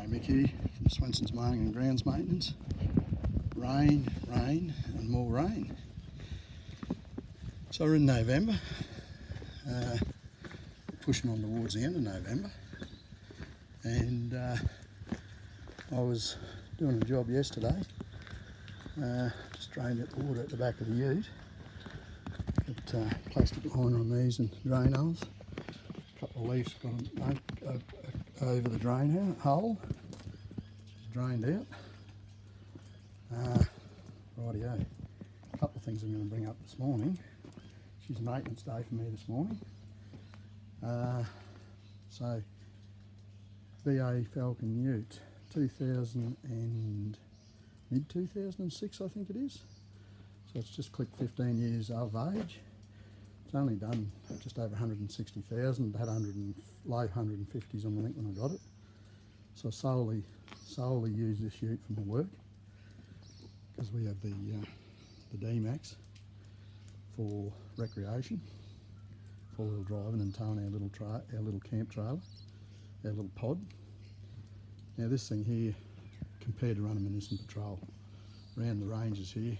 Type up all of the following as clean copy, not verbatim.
Mickey from Svenson's Mowing and Grounds Maintenance. Rain, rain and more rain. So we're in November, pushing on towards the end of November, and I was doing a job yesterday, just drained out the water at the back of the ute. Got plastic liner on these and drain holes. A couple of leaves got over the drain hole, just drained out. Rightio, a couple of things I'm going to bring up this morning. She's maintenance day for me this morning. So BA Falcon Ute, 2000 and mid-2006 I think it is. So it's just clicked 15 years of age. It's only done just over 160,000, had low 150s on the link when I got it. So I solely use this ute for my work, because we have the D-Max for recreation, four-wheel driving and towing our little camp trailer, our little pod. Now this thing here, compared to running municipal patrol, around the ranges here,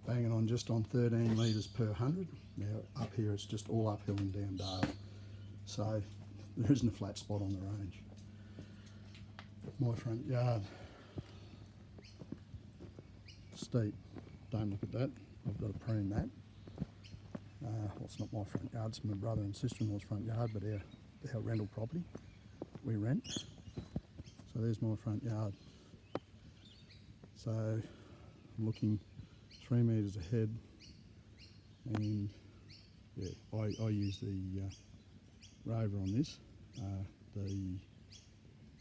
banging on just on 13 litres per 100. Now up here it's just all uphill and down dale, so there isn't a flat spot on the range. My front yard, steep, don't look at that, I've got to prune that. Well, it's not my front yard, it's my brother and sister-in-law's front yard, but our rental property we rent. So there's my front yard. So I'm looking 3 metres ahead, and yeah, I use the Rover on this. The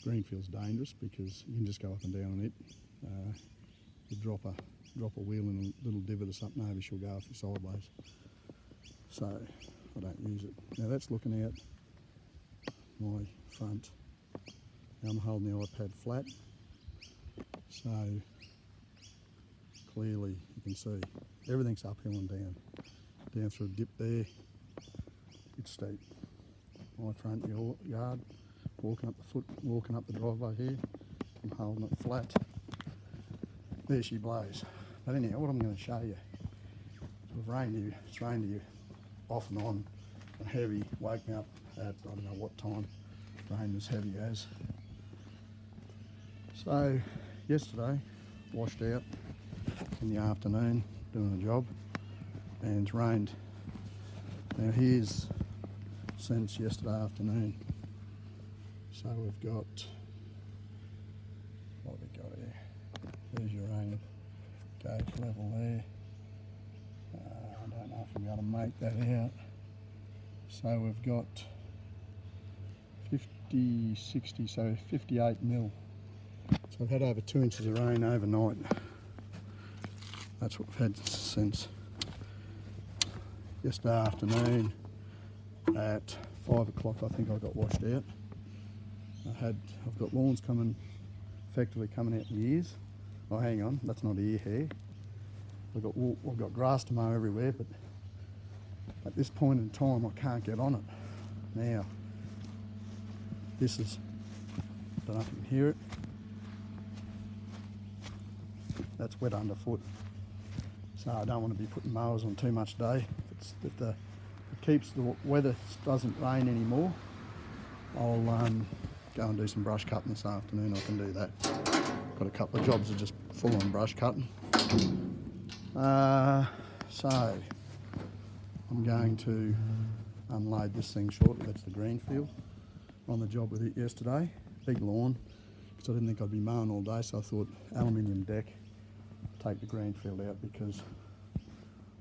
Greenfield's dangerous because you can just go up and down on it. You drop a wheel in a little divot or something over, she'll go off you sideways. So I don't use it. Now that's looking out my front. Now I'm holding the iPad flat, so clearly you can see everything's uphill and down through a dip there. It's steep. My front yard, walking up the driveway here, I'm holding it flat. There she blows. But anyhow, what I'm going to show you, it's rained here off and on and heavy. Woke me up at I don't know what time rain was heavy as. So yesterday, washed out in the afternoon doing a job, and it's rained. Now here's since yesterday afternoon. So we've got, what have we got here? There's your rain gauge level there. I don't know if we'll be able to make that out. So we've got 50, 60, so 58 mil. So we've had over 2 inches of rain overnight. That's what we've had since yesterday afternoon at 5 o'clock. I think I got washed out. I've got lawns effectively coming out in the ears. Oh, hang on, that's not ear hair. I've got grass to mow everywhere, but at this point in time I can't get on it. Now, this is, I don't know if you can hear it, that's wet underfoot. So I don't want to be putting mowers on too much day. If it keeps the weather doesn't rain anymore, I'll go and do some brush cutting this afternoon. I can do that. Got a couple of jobs that are just full on brush cutting. So I'm going to unload this thing shortly. That's the Greenfield. On the job with it yesterday. Big lawn, because I didn't think I'd be mowing all day, so I thought aluminium deck. Take the Greenfield out because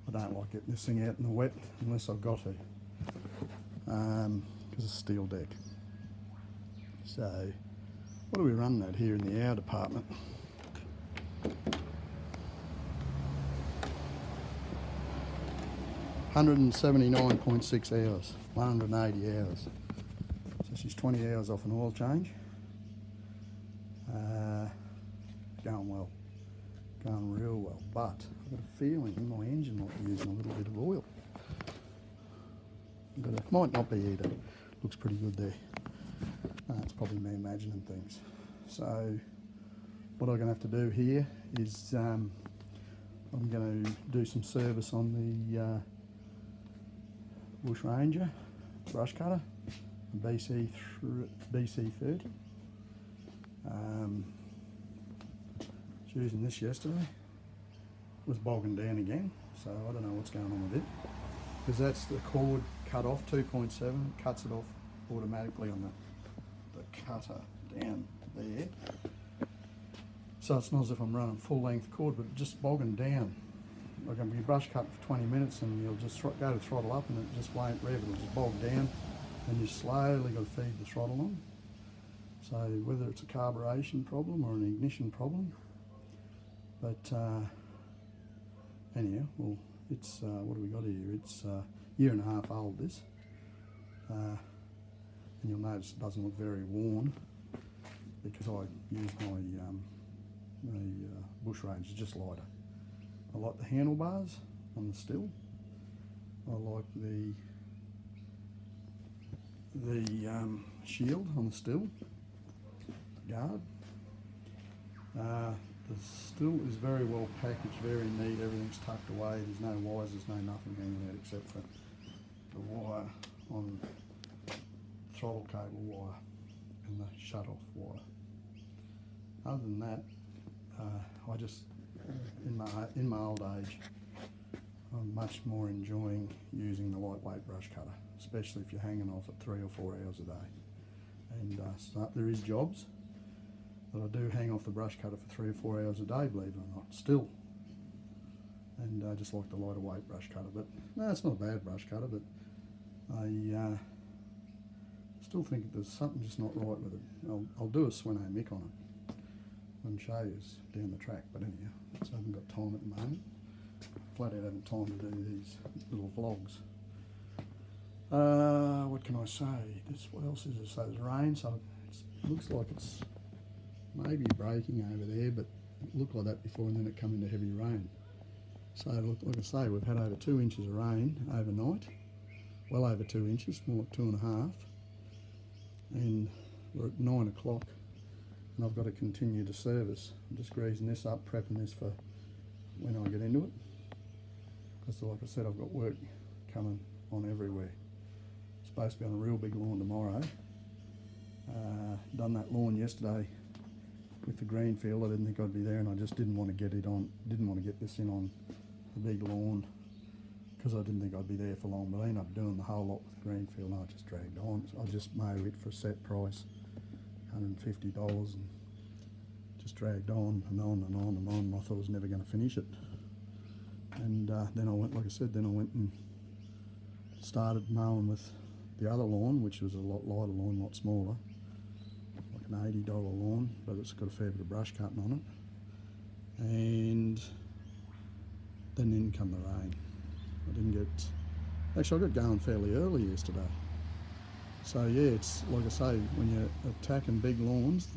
I don't like getting this thing out in the wet unless I've got to, because it's steel deck. So what are we running at here in the hour department? $179.6 hours, 180 hours. So she's 20 hours off an oil change. Going well. Going real well, but I've got a feeling my engine might be using a little bit of oil. But it might not be either. Looks pretty good there. It's probably me imagining things. So what I'm going to have to do here is I'm going to do some service on the Bushranger brush cutter, BC30. Was using this yesterday. It was bogging down again, so I don't know what's going on with it. Because that's the cord cut off, 2.7, it cuts it off automatically on the cutter down there. So it's not as if I'm running full length cord, but just bogging down. Like I'm going to be brush cutting for 20 minutes and you'll just go to throttle up and it just won't rev, it'll just bog down and you slowly got to feed the throttle on. So whether it's a carburation problem or an ignition problem, but anyhow, well, it's what do we got here? It's a year and a half old, this, and you'll notice it doesn't look very worn because I use my Bushranger just lighter. I like the handlebars on the Stihl. I like the shield on the Stihl guard. The Stihl is very well packaged, very neat, everything's tucked away, there's no wires, there's no nothing hanging out except for the wire on throttle cable wire and the shut-off wire. Other than that, I just, in my old age, I'm much more enjoying using the lightweight brush cutter, especially if you're hanging off it 3 or 4 hours a day. And so there is jobs that I do hang off the brush cutter for 3 or 4 hours a day, believe it or not, still. And I just like the lighter weight brush cutter, but no, it's not a bad brush cutter, but I still think there's something just not right with it. I'll do a Svenson mic on it and show you down the track, but anyhow, so I haven't got time at the moment. Flat out haven't time to do these little vlogs. What can I say? What else is it? So there's rain, so it looks like it's maybe breaking over there, but it looked like that before and then it come into heavy rain. So look, like I say, we've had over 2 inches of rain overnight, well over 2 inches, more like 2.5, and we're at 9 o'clock and I've got to continue to service. I'm just greasing this up, prepping this for when I get into it, because like I said, I've got work coming on everywhere. Supposed to be on a real big lawn tomorrow. Done that lawn yesterday with the Greenfield. I didn't think I'd be there, and I just didn't want to get it on. Didn't want to get this in on the big lawn because I didn't think I'd be there for long. But I ended up doing the whole lot with Greenfield, and I just dragged on. So I just mowed it for a set price, $150, and just dragged on and on and on and on. And I thought I was never going to finish it. And then I went, like I said, then I went and started mowing with the other lawn, which was a lot lighter lawn, a lot smaller, like an $80 lawn, but it's got a fair bit of brush cutting on it. And then in come the rain. Actually I got going fairly early yesterday. So yeah, it's like I say, when you're attacking big lawns,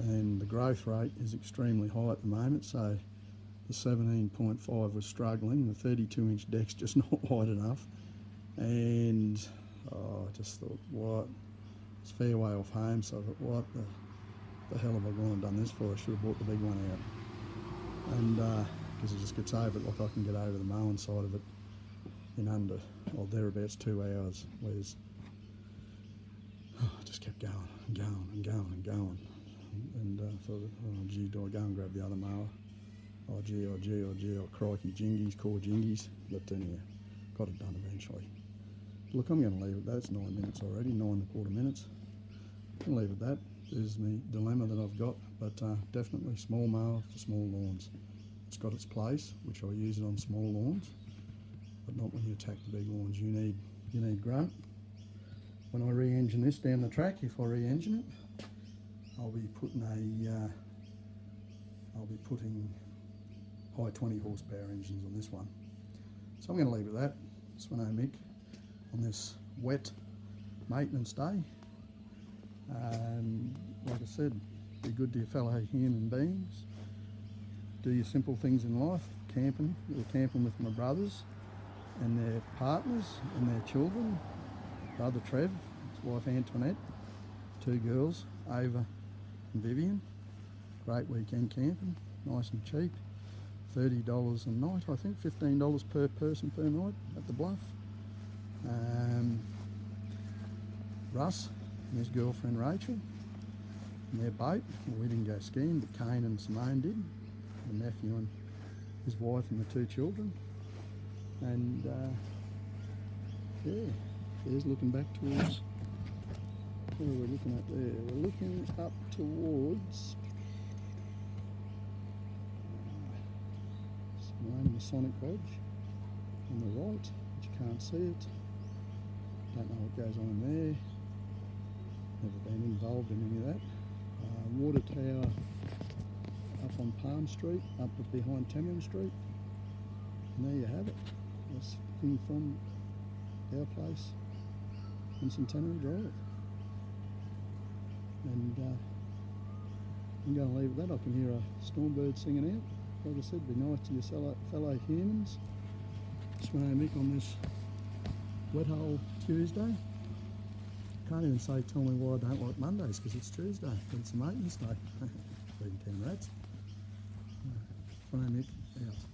and the growth rate is extremely high at the moment, so the 17.5 was struggling, the 32-inch deck's just not wide enough, and I just thought, what? It's a fair way off home, so I thought, what the hell have I gone and done this for? I should have bought the big one out. And because it just gets over it, like I can get over the mowing side of it in under, or thereabouts 2 hours, whereas I just kept going and going and going and going. And thought, oh gee, do I go and grab the other mower? Oh gee, oh gee, oh gee, oh crikey, jingies, core jingies. But anyhow, got it done eventually. Look, I'm going to leave it at that. It's 9 minutes already, 9.25 minutes. I'm going to leave it at that. There's my dilemma that I've got, but definitely small mower for small lawns. It's got its place, which I use it on small lawns, but not when you attack the big lawns. You need grunt. When I re-engine this down the track, if I re-engine it, I'll be putting high 20 horsepower engines on this one. So I'm going to leave it at that. Svenson mic on this wet maintenance day. Like I said, be good to your fellow human beings. Do your simple things in life. Camping. We're camping with my brothers and their partners and their children. Brother Trev, his wife Antoinette, two girls, Ava and Vivian. Great weekend camping, nice and cheap. $30 a night, I think, $15 per person per night at the Bluff. Russ and his girlfriend Rachel and their boat. Well, we didn't go skiing, but Kane and Simone did. The nephew and his wife and the two children. And yeah, there's looking back towards, what are we looking at there? We're looking up towards Simone Masonic Lodge on the right, but you can't see it. Don't know what goes on in there. Never been involved in any of that. Water tower up on Palm Street, up behind Tamron Street. And there you have it. That's in from our place on Centenary Drive. And I'm going to leave it at that. I can hear a storm bird singing out. Like I said, be nice to your fellow humans. Svenson Mick on this wet hole Tuesday. Can't even say tell me why I don't like Mondays, because it's Tuesday, but it's a maintenance day. Feeding 10 rats. Svenson Mick out.